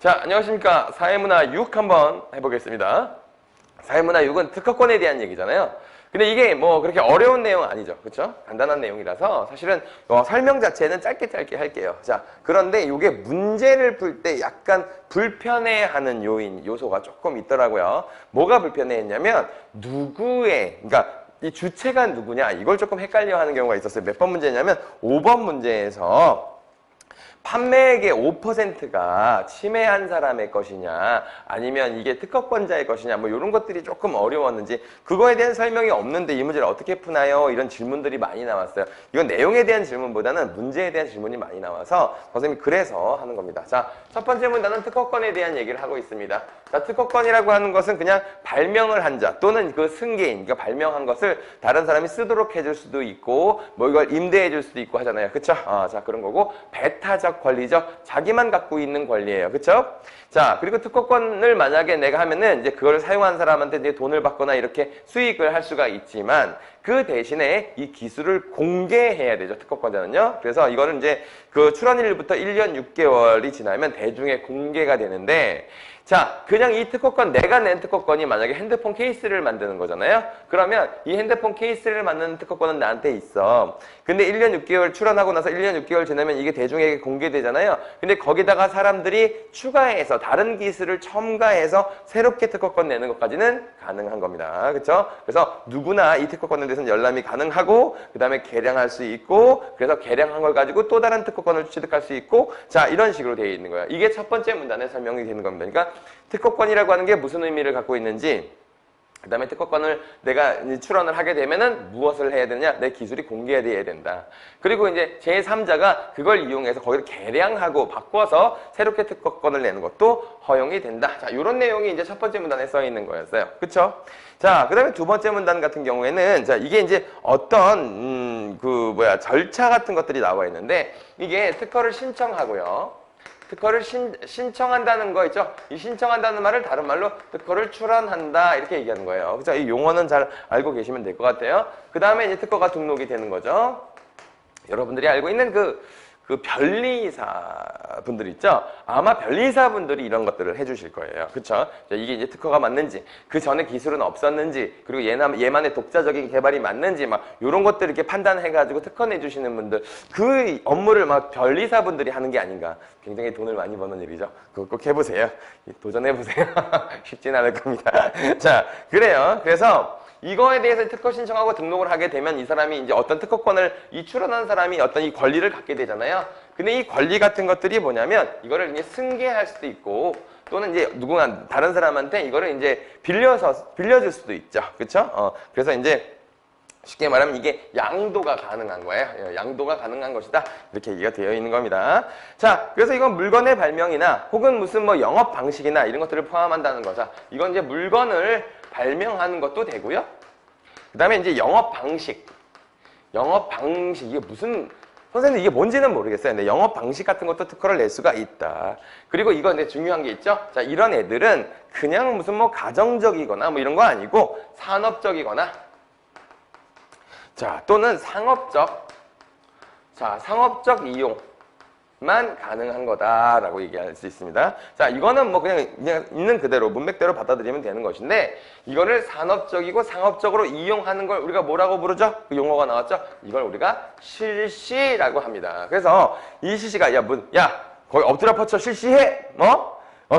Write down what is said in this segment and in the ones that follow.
자, 안녕하십니까. 사회문화 6 한번 해보겠습니다. 사회문화 6은 특허권에 대한 얘기잖아요. 근데 이게 뭐 그렇게 어려운 내용은 아니죠. 그렇죠? 간단한 내용이라서 사실은 설명 자체는 짧게 할게요. 자, 그런데 이게 문제를 풀 때 약간 불편해하는 요소가 조금 있더라고요. 뭐가 불편해했냐면 그러니까 이 주체가 누구냐 이걸 조금 헷갈려 하는 경우가 있었어요. 몇 번 문제냐면 5번 문제에서 판매액의 5%가 침해한 사람의 것이냐 아니면 이게 특허권자의 것이냐 뭐 이런 것들이 조금 어려웠는지 그거에 대한 설명이 없는데 이 문제를 어떻게 푸나요? 이런 질문들이 많이 나왔어요. 이건 내용에 대한 질문보다는 문제에 대한 질문이 많이 나와서 선생님이 그래서 하는 겁니다. 자, 첫 번째 문단은 특허권에 대한 얘기를 하고 있습니다. 자, 특허권이라고 하는 것은 그냥 발명을 한 자 또는 그 승계인, 그러니까 발명한 것을 다른 사람이 쓰도록 해줄 수도 있고 뭐 이걸 임대해 줄 수도 있고 하잖아요. 그쵸? 자, 그런 거고 배타적 권리죠. 자기만 갖고 있는 권리예요. 그쵸? 자, 그리고 특허권을 만약에 내가 하면은 이제 그걸 사용한 사람한테 이제 돈을 받거나 이렇게 수익을 할 수가 있지만 그 대신에 이 기술을 공개해야 되죠. 특허권자는요. 그래서 이거는 이제 그 출원일부터 1년 6개월이 지나면 대중에 공개가 되는데 자, 그냥 이 특허권, 내가 낸 특허권이 만약에 핸드폰 케이스를 만드는 거잖아요? 그러면 이 핸드폰 케이스를 만드는 특허권은 나한테 있어. 근데 1년 6개월 출원하고 나서 1년 6개월 지나면 이게 대중에게 공개되잖아요? 근데 거기다가 사람들이 추가해서 다른 기술을 첨가해서 새롭게 특허권 내는 것까지는 가능한 겁니다. 그쵸? 그래서 누구나 이 특허권에 대해서는 열람이 가능하고 그 다음에 개량할 수 있고 그래서 개량한 걸 가지고 또 다른 특허권을 취득할 수 있고 자, 이런 식으로 되어 있는 거예요. 이게 첫 번째 문단에 설명이 되는 겁니다. 그러니까 특허권이라고 하는 게 무슨 의미를 갖고 있는지 그 다음에 특허권을 내가 출원을 하게 되면은 무엇을 해야 되느냐? 내 기술이 공개돼야 된다. 그리고 이제 제3자가 그걸 이용해서 거기를 개량하고 바꿔서 새롭게 특허권을 내는 것도 허용이 된다. 자, 이런 내용이 이제 첫 번째 문단에 써 있는 거였어요. 그쵸? 자, 그 다음에 두 번째 문단 같은 경우에는 자, 이게 이제 어떤, 절차 같은 것들이 나와 있는데 이게 특허를 신청하고요. 특허를 신청한다는 거 있죠? 이 신청한다는 말을 다른 말로 특허를 출원한다 이렇게 얘기하는 거예요. 그죠? 이 용어는 잘 알고 계시면 될 것 같아요. 그 다음에 이제 특허가 등록이 되는 거죠. 여러분들이 알고 있는 그 변리사 분들 있죠? 아마 변리사 분들이 이런 것들을 해주실 거예요. 그쵸? 이게 이제 특허가 맞는지, 그 전에 기술은 없었는지, 그리고 얘만의 독자적인 개발이 맞는지, 막, 요런 것들 이렇게 판단해가지고 특허 내주시는 분들, 그 업무를 막 변리사 분들이 하는 게 아닌가. 굉장히 돈을 많이 버는 일이죠. 그거 꼭 해보세요. 도전해보세요. 쉽진 않을 겁니다. 자, 그래요. 그래서, 이거에 대해서 특허 신청하고 등록을 하게 되면 이 사람이 이제 어떤 특허권을 이 출원한 사람이 어떤 이 권리를 갖게 되잖아요. 근데 이 권리 같은 것들이 뭐냐면 이거를 이제 승계할 수도 있고 또는 이제 누군가 다른 사람한테 이거를 이제 빌려줄 수도 있죠. 그렇죠? 그래서 이제 쉽게 말하면 이게 양도가 가능한 거예요. 양도가 가능한 것이다. 이렇게 얘기가 되어 있는 겁니다. 자, 그래서 이건 물건의 발명이나 혹은 무슨 뭐 영업 방식이나 이런 것들을 포함한다는 거죠. 이건 이제 물건을 발명하는 것도 되고요. 그 다음에 이제 영업 방식, 이게 무슨, 선생님 이게 뭔지는 모르겠어요. 근데 영업 방식 같은 것도 특허를 낼 수가 있다. 그리고 이거 근데 중요한 게 있죠. 자, 이런 애들은 그냥 무슨 뭐 가정적이거나 뭐 이런 거 아니고 산업적이거나 자, 또는 상업적 이용만 가능한 거다라고 얘기할 수 있습니다. 자, 이거는 뭐 그냥 있는 그대로 문맥대로 받아들이면 되는 것인데 이거를 산업적이고 상업적으로 이용하는 걸 우리가 뭐라고 부르죠? 그 용어가 나왔죠? 이걸 우리가 실시라고 합니다. 그래서 이 실시가 거기 엎드려 뻗쳐 실시해?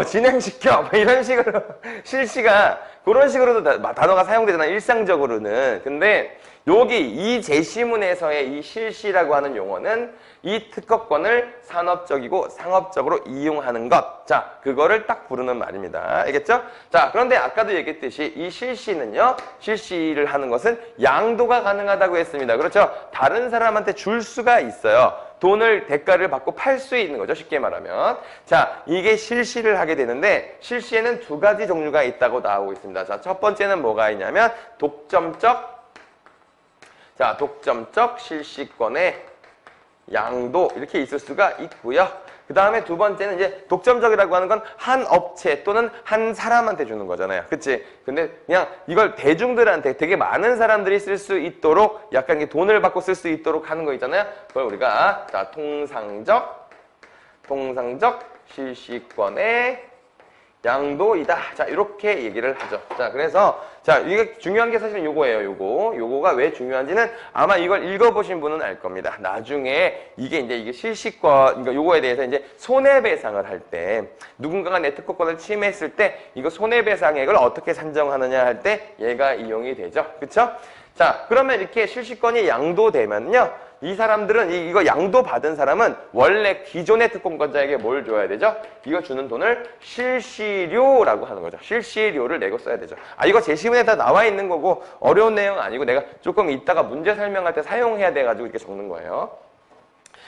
진행시켜? 뭐 이런 식으로 실시가 그런 식으로도 단어가 사용되잖아요. 일상적으로는. 근데 여기 이 제시문에서의 이 실시라고 하는 용어는 이 특허권을 산업적이고 상업적으로 이용하는 것. 자, 그거를 딱 부르는 말입니다. 알겠죠? 자, 그런데 아까도 얘기했듯이 이 실시를 하는 것은 양도가 가능하다고 했습니다. 그렇죠? 다른 사람한테 줄 수가 있어요. 돈을 대가를 받고 팔 수 있는 거죠. 쉽게 말하면. 자, 이게 실시를 하게 되는데 실시에는 두 가지 종류가 있다고 나오고 있습니다. 자, 첫 번째는 뭐가 있냐면 독점적 실시권의 양도 이렇게 있을 수가 있고요. 그 다음에 두 번째는 이제 독점적이라고 하는 건 한 업체 또는 한 사람한테 주는 거잖아요. 그치? 근데 그냥 이걸 대중들한테 되게 많은 사람들이 쓸 수 있도록 약간 이게 돈을 받고 쓸 수 있도록 하는 거 있잖아요. 그걸 우리가 자, 통상적 실시권의 양도이다. 자, 이렇게 얘기를 하죠. 자, 그래서, 자, 이게 중요한 게 사실은 요거예요, 요거가 왜 중요한지는 아마 이걸 읽어보신 분은 알 겁니다. 나중에 이게 실시권, 그러니까 요거에 대해서 이제 손해배상을 할 때, 누군가가 내 특허권을 침해했을 때, 이거 손해배상액을 어떻게 산정하느냐 할 때, 얘가 이용이 되죠. 그쵸? 자, 그러면 이렇게 실시권이 양도되면요, 이 사람들은 이거 양도받은 사람은 원래 기존의 특권권자에게 뭘 줘야 되죠? 이거 주는 돈을 실시료라고 하는 거죠. 실시료를 내고 써야 되죠. 아, 이거 제시문에 다 나와 있는 거고 어려운 내용 아니고 내가 조금 이따가 문제 설명할 때 사용해야 돼가지고 이렇게 적는 거예요.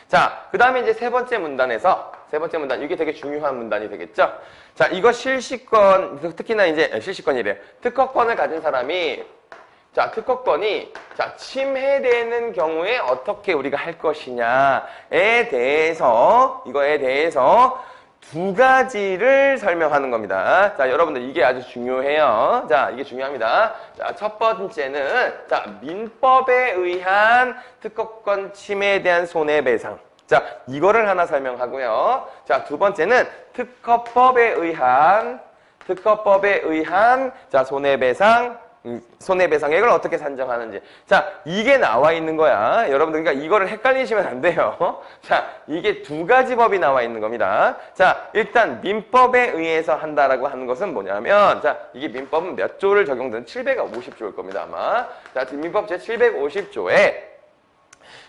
자, 그 다음에 이제 세 번째 문단, 이게 되게 중요한 문단이 되겠죠? 자, 이거 실시권, 특히나 이제 실시권이래요. 특허권을 가진 사람이 자, 특허권이 침해되는 경우에 어떻게 우리가 할 것이냐에 대해서 이거에 대해서 두 가지를 설명하는 겁니다. 자, 여러분들 이게 아주 중요해요. 자, 이게 중요합니다. 자, 첫 번째는 민법에 의한 특허권 침해에 대한 손해배상. 자, 이거를 하나 설명하고요. 자, 두 번째는 특허법에 의한 손해배상액을 어떻게 산정하는지. 자, 이게 나와 있는 거야. 여러분들, 그러니까 이거를 헷갈리시면 안 돼요. 자, 이게 두 가지 법이 나와 있는 겁니다. 자, 일단 민법에 의해서 한다라고 하는 것은 뭐냐면, 자, 이게 민법은 몇 조를 적용되는 750조일 겁니다, 아마. 자, 민법 제750조에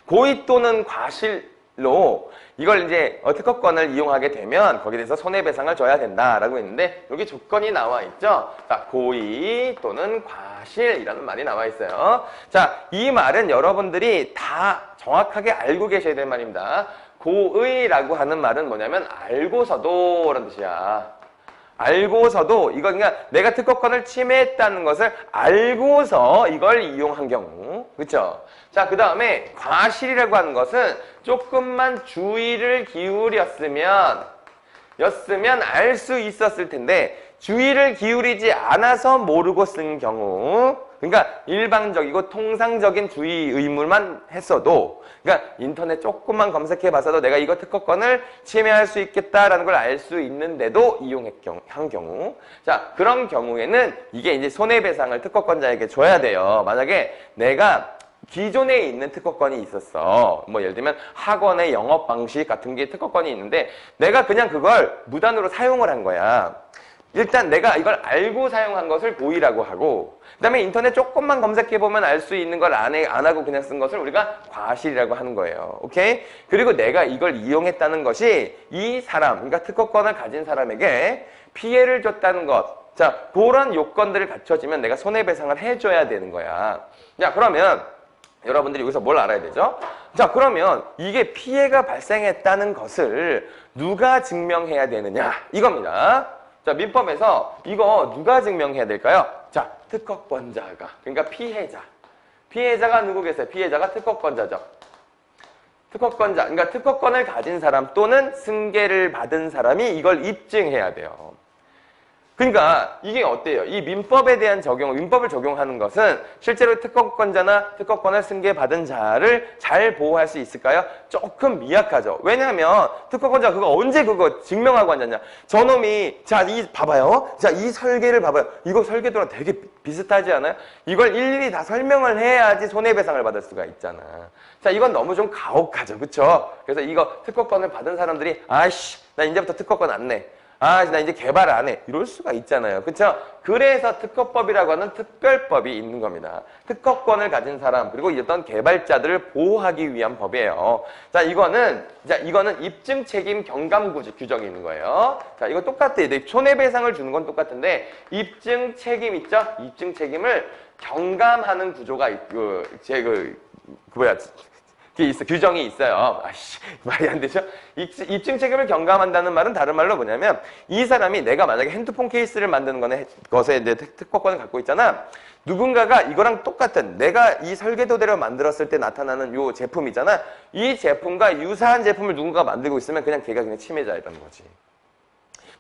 고의 또는 과실로 이걸 이제 특허권을 이용하게 되면 거기에 대해서 손해배상을 줘야 된다라고 했는데 여기 조건이 나와 있죠. 자, 고의 또는 과실이라는 말이 나와 있어요. 자, 이 말은 여러분들이 다 정확하게 알고 계셔야 될 말입니다. 고의라고 하는 말은 뭐냐면 알고서도 라는 뜻이야. 알고서도 이거 그러니까 내가 특허권을 침해했다는 것을 알고서 이걸 이용한 경우, 그렇죠? 자, 그 다음에 과실이라고 하는 것은 조금만 주의를 기울였으면 알 수 있었을 텐데 주의를 기울이지 않아서 모르고 쓴 경우, 그러니까 일방적이고 통상적인 주의 의무만 했어도, 그러니까 인터넷 조금만 검색해봐서도 내가 이거 특허권을 침해할 수 있겠다라는 걸 알 수 있는데도 이용한 경우, 자, 그런 경우에는 이게 이제 손해배상을 특허권자에게 줘야 돼요. 만약에 내가 기존에 있는 특허권이 있었어. 뭐 예를 들면 학원의 영업 방식 같은 게 특허권이 있는데 내가 그냥 그걸 무단으로 사용을 한 거야. 일단 내가 이걸 알고 사용한 것을 고의라고 하고, 그 다음에 인터넷 조금만 검색해보면 알 수 있는 걸 안 하고 그냥 쓴 것을 우리가 과실이라고 하는 거예요. 오케이? 그리고 내가 이걸 이용했다는 것이 이 사람, 그러니까 특허권을 가진 사람에게 피해를 줬다는 것. 자, 그런 요건들을 갖춰지면 내가 손해배상을 해줘야 되는 거야. 자, 그러면 여러분들이 여기서 뭘 알아야 되죠? 자, 그러면 이게 피해가 발생했다는 것을 누가 증명해야 되느냐? 이겁니다. 자, 민법에서 이거 누가 증명해야 될까요? 자, 특허권자가. 그러니까 피해자. 피해자가 누구겠어요? 피해자가 특허권자죠. 특허권자. 그러니까 특허권을 가진 사람 또는 승계를 받은 사람이 이걸 입증해야 돼요. 그러니까 이게 어때요? 이 민법에 대한 민법을 적용하는 것은 실제로 특허권자나 특허권을 승계받은 자를 잘 보호할 수 있을까요? 조금 미약하죠. 왜냐하면 특허권자가 그거 언제 그거 증명하고 앉았냐? 저놈이 봐봐요. 자, 이 설계를 봐봐요. 이거 설계도랑 되게 비슷하지 않아요? 이걸 일일이 다 설명을 해야지 손해배상을 받을 수가 있잖아. 자, 이건 너무 좀 가혹하죠. 그쵸? 그래서 이거 특허권을 받은 사람들이 아이씨, 나 이제부터 특허권 안 내. 아, 나 이제 개발 안 해. 이럴 수가 있잖아요. 그쵸? 그래서 특허법이라고 하는 특별법이 있는 겁니다. 특허권을 가진 사람, 그리고 어떤 개발자들을 보호하기 위한 법이에요. 자, 이거는 입증 책임 경감 규정이 있는 거예요. 자, 이거 똑같아요. 손해배상을 주는 건 똑같은데, 입증 책임 있죠? 입증 책임을 경감하는 구조가 있고, 규정이 있어요. 아이씨, 말이 안 되죠? 입증 책임을 경감한다는 말은 다른 말로 뭐냐면, 이 사람이 내가 만약에 핸드폰 케이스를 만드는 것에 특허권을 갖고 있잖아. 누군가가 이거랑 똑같은, 내가 이 설계도대로 만들었을 때 나타나는 요 제품이잖아. 이 제품과 유사한 제품을 누군가가 만들고 있으면 그냥 걔가 그냥 침해자라는 거지.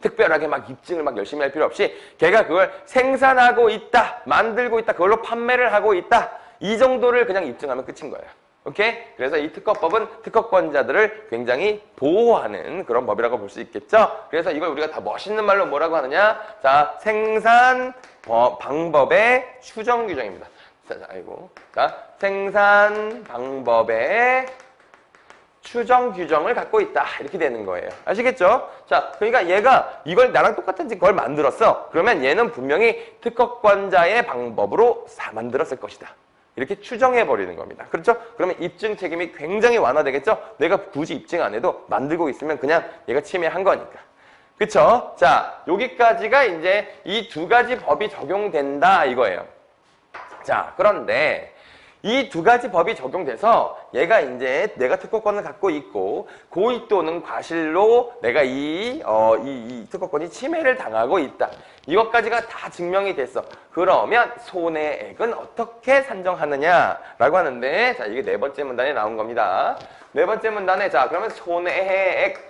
특별하게 막 입증을 막 열심히 할 필요 없이 걔가 그걸 생산하고 있다, 만들고 있다, 그걸로 판매를 하고 있다. 이 정도를 그냥 입증하면 끝인 거예요. 오케이? 그래서 이 특허법은 특허권자들을 굉장히 보호하는 그런 법이라고 볼 수 있겠죠? 그래서 이걸 우리가 다 멋있는 말로 뭐라고 하느냐? 자, 생산 방법의 추정 규정입니다. 자, 생산 방법의 추정 규정을 갖고 있다. 이렇게 되는 거예요. 아시겠죠? 자, 그러니까 얘가 이걸 나랑 똑같은 걸 만들었어. 그러면 얘는 분명히 특허권자의 방법으로 만들었을 것이다. 이렇게 추정해버리는 겁니다. 그렇죠? 그러면 입증 책임이 굉장히 완화되겠죠? 내가 굳이 입증 안 해도 만들고 있으면 그냥 얘가 침해한 거니까. 그쵸? 자, 여기까지가 이제 이 두 가지 법이 적용된다 이거예요. 자, 그런데 이 두 가지 법이 적용돼서 얘가 이제 내가 특허권을 갖고 있고 고의 또는 과실로 내가 이 특허권이 침해를 당하고 있다. 이것까지가 다 증명이 됐어. 그러면 손해액은 어떻게 산정하느냐라고 하는데 자, 이게 네 번째 문단에 나온 겁니다. 네 번째 문단에 자, 그러면 손해액.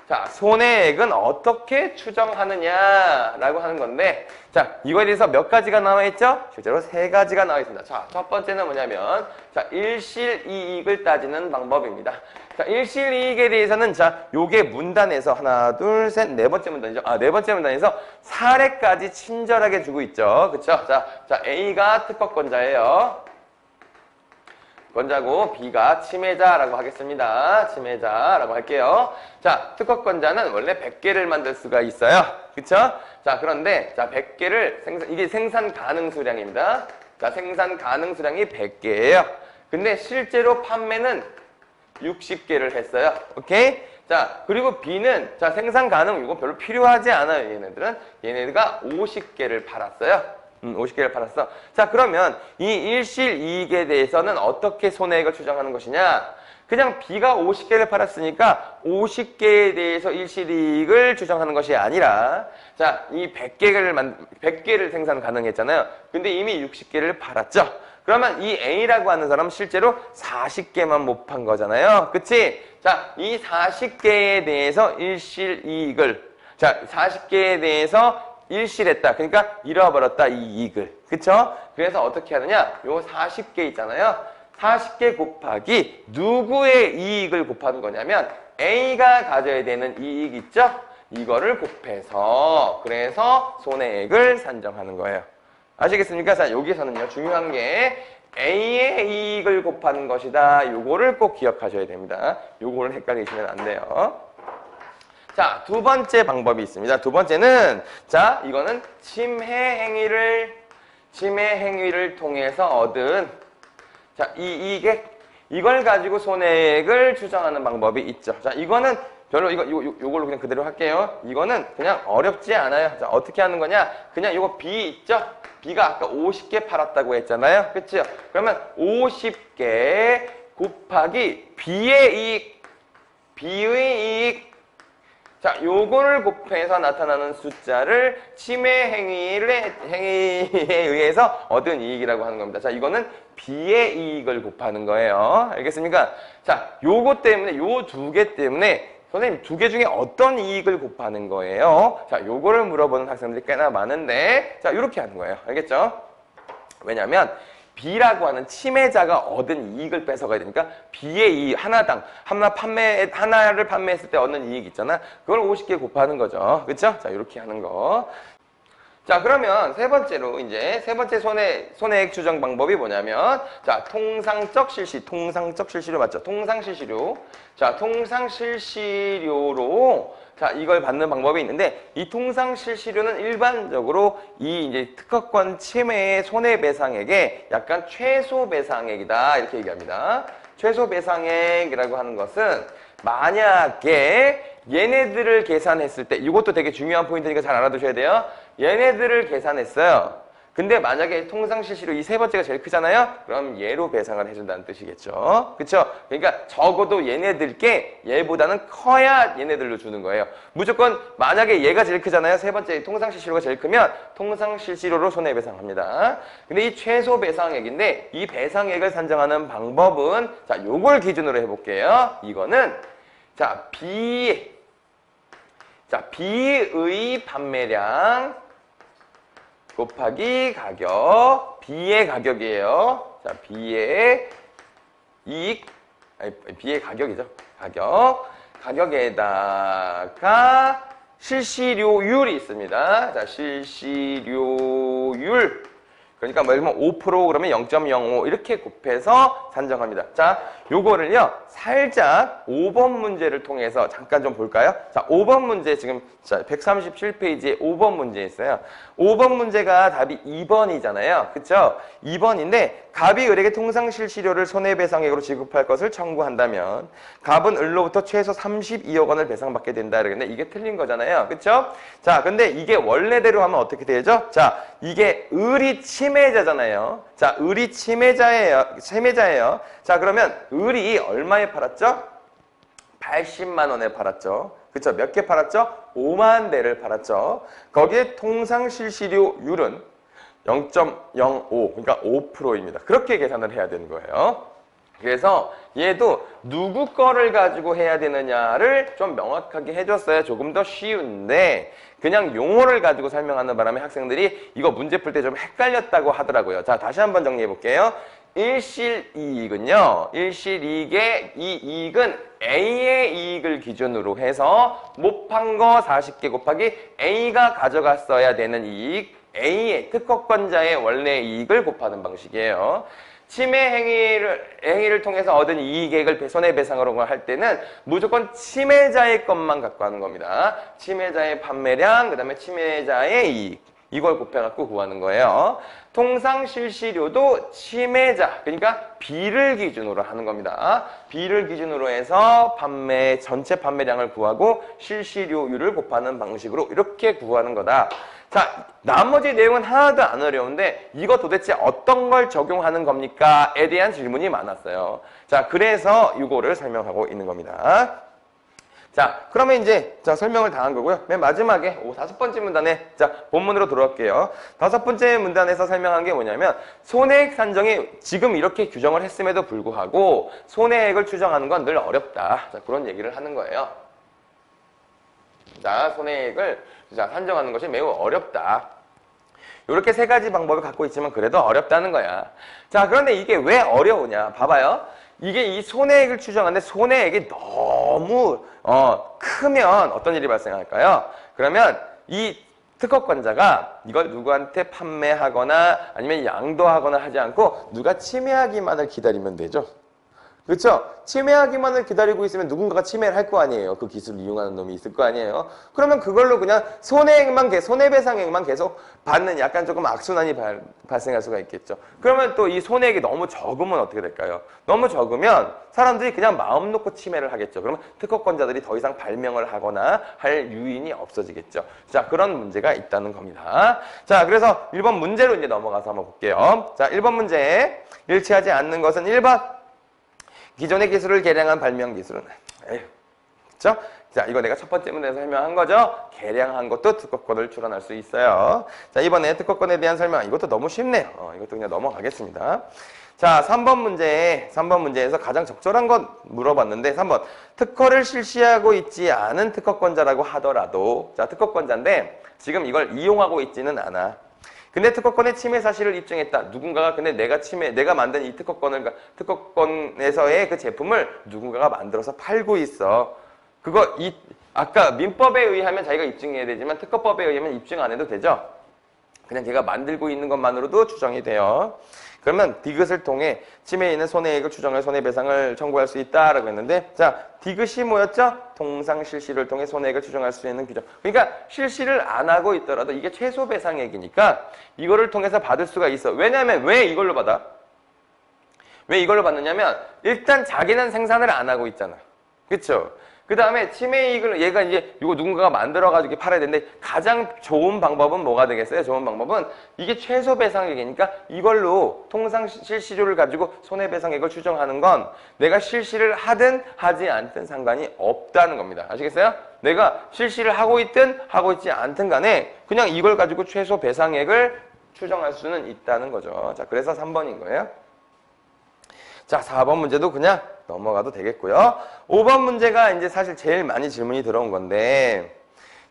자, 손해액은 어떻게 추정하느냐라고 하는 건데 자, 이거에 대해서 몇 가지가 나와 있죠? 실제로 세 가지가 나와 있습니다. 자, 첫 번째는 뭐냐면 자, 일실이익을 따지는 방법입니다. 자, 일실이익에 대해서는 자, 요게 문단에서 하나, 둘, 셋, 네 번째 문단이죠. 네 번째 문단에서 사례까지 친절하게 주고 있죠. 그쵸? 자, A가 특허권자예요. 권자고 B가 침해자라고 하겠습니다. 침해자라고 할게요. 자, 특허권자는 원래 100개를 만들 수가 있어요. 그쵸? 자, 그런데 자, 100개를 이게 생산 가능 수량입니다. 자, 생산 가능 수량이 100개예요. 근데 실제로 판매는 60개를 했어요. 오케이? 자, 그리고 B는 자, 생산 가능 이거 별로 필요하지 않아요. 얘네가 50개를 팔았어요. 50개를 팔았어. 자, 그러면 이 일실이익에 대해서는 어떻게 손해액을 추정하는 것이냐? 그냥 B가 50개를 팔았으니까 50개에 대해서 일실이익을 추정하는 것이 아니라 자, 이 100개를 생산 가능했잖아요. 근데 이미 60개를 팔았죠. 그러면 이 A라고 하는 사람은 실제로 40개만 못 판 거잖아요. 그치? 자, 이 40개에 대해서 일실이익을 자, 40개에 대해서 일실했다. 그러니까 잃어버렸다. 이 이익을. 그쵸? 그래서 어떻게 하느냐? 요 40개 있잖아요. 40개 곱하기 누구의 이익을 곱하는 거냐면 A가 가져야 되는 이익 있죠? 이거를 곱해서 그래서 손해액을 산정하는 거예요. 아시겠습니까? 자, 여기서는요. 중요한 게 A의 이익을 곱하는 것이다. 요거를 꼭 기억하셔야 됩니다. 요거를 헷갈리시면 안 돼요. 자, 두 번째 방법이 있습니다. 두 번째는 자, 이거는 침해 행위를 통해서 얻은 자, 이걸 가지고 손해액을 추정하는 방법이 있죠. 자, 이거는 별로 요걸로 그냥 그대로 할게요. 이거는 그냥 어렵지 않아요. 자, 어떻게 하는 거냐? 그냥 요거 B 있죠? B가 아까 50개 팔았다고 했잖아요. 그렇죠? 그러면 50개 곱하기 B의 이익 자, 요거를 곱해서 나타나는 숫자를 침해 행위에 의해서 얻은 이익이라고 하는 겁니다. 자, 이거는 B의 이익을 곱하는 거예요. 알겠습니까? 자, 요거 때문에, 요 두 개 때문에 선생님 두 개 중에 어떤 이익을 곱하는 거예요? 자, 요거를 물어보는 학생들이 꽤나 많은데 자, 요렇게 하는 거예요. 알겠죠? 왜냐면 B라고 하는 침해자가 얻은 이익을 뺏어가야 되니까 B의 이익 하나를 판매했을 때 얻는 이익 있잖아. 그걸 50개 곱하는 거죠. 그렇죠? 자, 이렇게 하는 거. 자, 그러면 세 번째 손해액 추정 방법이 뭐냐면 자, 통상적 실시료 맞죠? 통상실시료. 자, 통상실시료로 자, 이걸 받는 방법이 있는데 이 통상실시료는 일반적으로 이 이제 특허권 침해의 손해배상액의 약간 최소배상액이다 이렇게 얘기합니다. 최소배상액이라고 하는 것은 만약에 얘네들을 계산했을 때 이것도 되게 중요한 포인트니까 잘 알아두셔야 돼요. 얘네들을 계산했어요. 근데 만약에 통상실시료 이 세 번째가 제일 크잖아요? 그럼 얘로 배상을 해준다는 뜻이겠죠. 그쵸? 그러니까 적어도 얘네들께 얘보다는 커야 얘네들로 주는 거예요. 무조건 만약에 얘가 제일 크잖아요? 세 번째 통상실시료가 제일 크면 통상실시료로 손해배상합니다. 근데 이 최소배상액인데 이 배상액을 산정하는 방법은 자, 요걸 기준으로 해볼게요. 이거는 자, B의 판매량 곱하기 가격, B의 가격이에요. 자, B의 이익, 아니, B의 가격이죠. 가격에다가 실시료율이 있습니다. 자, 실시료율. 그러니까 뭐 예를 들면 5% 그러면 0.05 이렇게 곱해서 산정합니다. 자, 요거를요 살짝 5번 문제를 통해서 잠깐 좀 볼까요? 자, 5번 문제 지금 자 137페이지에 5번 문제 있어요. 5번 문제가 답이 2번이잖아요. 그쵸? 2번인데 갑이 을에게 통상실시료를 손해배상액으로 지급할 것을 청구한다면 갑은 을로부터 최소 32억 원을 배상받게 된다 그러는데 이게 틀린 거잖아요. 그쵸? 자, 근데 이게 원래대로 하면 어떻게 되죠? 자, 이게 을이 침해자잖아요. 자, 을이 침해자예요. 자, 그러면 을이 얼마에 팔았죠? 80만 원에 팔았죠. 그쵸? 몇 개 팔았죠? 5만 대를 팔았죠. 거기에 통상실시료율은 0.05, 그러니까 5%입니다. 그렇게 계산을 해야 되는 거예요. 그래서 얘도 누구 거를 가지고 해야 되느냐를 좀 명확하게 해줬어야 조금 더 쉬운데 그냥 용어를 가지고 설명하는 바람에 학생들이 이거 문제 풀 때 좀 헷갈렸다고 하더라고요. 자, 다시 한번 정리해 볼게요. 일실이익은요. 일실이익의 이 이익은 A의 이익을 기준으로 해서 못 판 거 40개 곱하기 A가 가져갔어야 되는 이익, A의 특허권자의 원래 이익을 곱하는 방식이에요. 침해 행위를 통해서 얻은 이익액을 손해배상으로 할 때는 무조건 침해자의 것만 갖고 하는 겁니다. 침해자의 판매량, 그 다음에 침해자의 이익. 이걸 곱해갖고 구하는 거예요. 통상실시료도 침해자, 그러니까 B를 기준으로 하는 겁니다. B를 기준으로 해서 전체 판매량을 구하고 실시료율을 곱하는 방식으로 이렇게 구하는 거다. 자, 나머지 내용은 하나도 안 어려운데 이거 도대체 어떤 걸 적용하는 겁니까? 에 대한 질문이 많았어요. 자, 그래서 이거를 설명하고 있는 겁니다. 자, 그러면 이제 설명을 다 한 거고요. 맨 마지막에 5번째 문단에 본문으로 돌아올게요. 5번째 문단에서 설명한 게 뭐냐면 손해액 산정이 지금 이렇게 규정을 했음에도 불구하고 손해액을 추정하는 건 늘 어렵다. 자, 그런 얘기를 하는 거예요. 자, 손해액을 산정하는 것이 매우 어렵다. 이렇게 세 가지 방법을 갖고 있지만 그래도 어렵다는 거야. 자, 그런데 이게 왜 어려우냐? 봐봐요. 이게 이 손해액을 추정하는데 손해액이 너무 크면 어떤 일이 발생할까요? 그러면 이 특허권자가 이걸 누구한테 판매하거나 아니면 양도하거나 하지 않고 누가 침해하기만을 기다리면 되죠. 그렇죠? 침해하기만을 기다리고 있으면 누군가가 침해를 할 거 아니에요. 그 기술을 이용하는 놈이 있을 거 아니에요. 그러면 그걸로 그냥 손해배상액만 계속 받는 약간 조금 악순환이 발생할 수가 있겠죠. 그러면 또 이 손해액이 너무 적으면 어떻게 될까요? 너무 적으면 사람들이 그냥 마음 놓고 침해를 하겠죠. 그러면 특허권자들이 더 이상 발명을 하거나 할 유인이 없어지겠죠. 자, 그런 문제가 있다는 겁니다. 자, 그래서 1번 문제로 이제 넘어가서 한번 볼게요. 자, 1번 문제. 일치하지 않는 것은 1번. 기존의 기술을 개량한 발명 기술은 그렇죠? 자, 이거 내가 첫 번째 문제에서 설명한 거죠. 개량한 것도 특허권을 출원할 수 있어요. 자, 이번에 특허권에 대한 설명. 이것도 너무 쉽네요. 이것도 그냥 넘어가겠습니다. 자, 3번 문제에서 가장 적절한 것 물어봤는데 3번. 특허를 실시하고 있지 않은 특허권자라고 하더라도 자, 특허권자인데 지금 이걸 이용하고 있지는 않아. 근데 특허권의 침해 사실을 입증했다. 누군가가 근데 내가 만든 이 특허권에서의 그 제품을 누군가가 만들어서 팔고 있어. 아까 민법에 의하면 자기가 입증해야 되지만 특허법에 의하면 입증 안 해도 되죠. 그냥 걔가 만들고 있는 것만으로도 추정이 돼요. 그러면 디귿을 통해 침해에 있는 손해액을 추정해 손해배상을 청구할 수 있다라고 했는데 자, 디귿이 뭐였죠? 통상실시를 통해 손해액을 추정할 수 있는 규정. 그러니까 실시를 안 하고 있더라도 이게 최소배상액이니까 이거를 통해서 받을 수가 있어. 왜냐하면 왜 이걸로 받아? 왜 이걸로 받느냐면 일단 자기는 생산을 안 하고 있잖아. 그쵸? 그 다음에 침해이익을 얘가 이제 이거 누군가가 만들어가지고 팔아야 되는데 가장 좋은 방법은 뭐가 되겠어요? 좋은 방법은 이게 최소배상액이니까 이걸로 통상실시료를 가지고 손해배상액을 추정하는 건 내가 실시를 하든 하지 않든 상관이 없다는 겁니다. 아시겠어요? 내가 실시를 하고 있든 하고 있지 않든 간에 그냥 이걸 가지고 최소배상액을 추정할 수는 있다는 거죠. 자, 그래서 3번인 거예요. 자, 4번 문제도 그냥 넘어가도 되겠고요. 5번 문제가 이제 사실 제일 많이 질문이 들어온 건데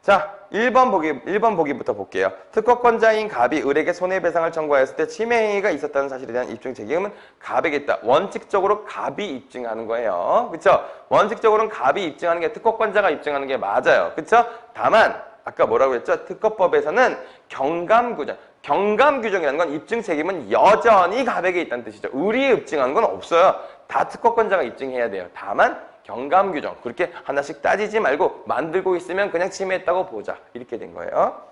자, 1번 보기부터 볼게요. 특허권자인 갑이 을에게 손해배상을 청구하였을 때 침해행위가 있었다는 사실에 대한 입증 책임은 갑에게 있다. 원칙적으로 갑이 입증하는 거예요. 그쵸? 원칙적으로는 갑이 입증하는 게 특허권자가 입증하는 게 맞아요. 그쵸? 다만 아까 뭐라고 했죠? 특허법에서는 경감규정이라는 건 입증 책임은 여전히 갑에게 있다는 뜻이죠. 을이 입증하는 건 없어요. 다 특허권자가 입증해야 돼요. 다만 경감규정 그렇게 하나씩 따지지 말고 만들고 있으면 그냥 침해했다고 보자. 이렇게 된 거예요.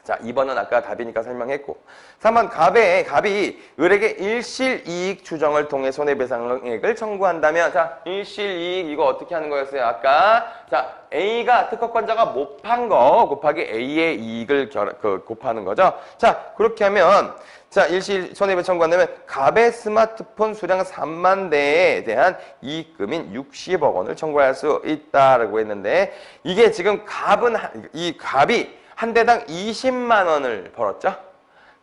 자, 2번은 아까 답이니까 설명했고 3번 갑이 을에게 일실이익 추정을 통해 손해배상액을 청구한다면 자, 일실이익 이거 어떻게 하는 거였어요? 아까 자, A가 특허권자가 못 판 거 곱하기 A의 이익을 곱하는 거죠. 자, 그렇게 하면 자, 일시 손해배상 청구한다면 갑의 스마트폰 수량 3만 대에 대한 이익금인 60억 원을 청구할 수 있다라고 했는데 이게 지금 이 갑이 한 대당 20만 원을 벌었죠.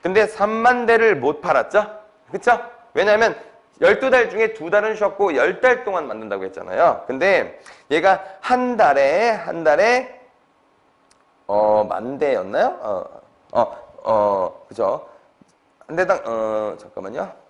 근데 3만 대를 못 팔았죠. 그쵸? 왜냐하면 12달 중에 2달은 쉬었고 10달 동안 만든다고 했잖아요. 근데 얘가 한 달에 만 대였나요? 그죠? 한 대당 잠깐만요.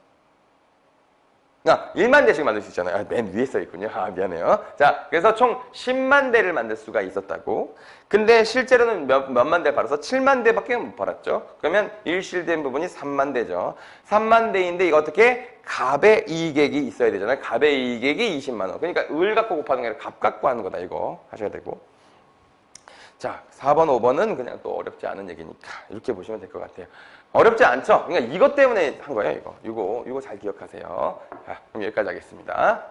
1만 대씩 만들 수 있잖아요. 맨 위에 써 있군요. 미안해요. 자, 그래서 총 10만 대를 만들 수가 있었다고. 근데 실제로는 몇만 대 팔아서 7만 대밖에 못 팔았죠. 그러면 일실된 부분이 3만 대죠. 3만 대인데 이거 어떻게? 갑의 이익액이 있어야 되잖아요. 갑의 이익액이 20만 원. 그러니까 을 갖고 곱하는 게 아니라 갑 갖고 하는 거다. 이거 하셔야 되고. 자, 4번, 5번은 그냥 또 어렵지 않은 얘기니까 이렇게 보시면 될 것 같아요. 어렵지 않죠? 그러니까 이것 때문에 한 거예요, 이거. 이거 잘 기억하세요. 자, 그럼 여기까지 하겠습니다.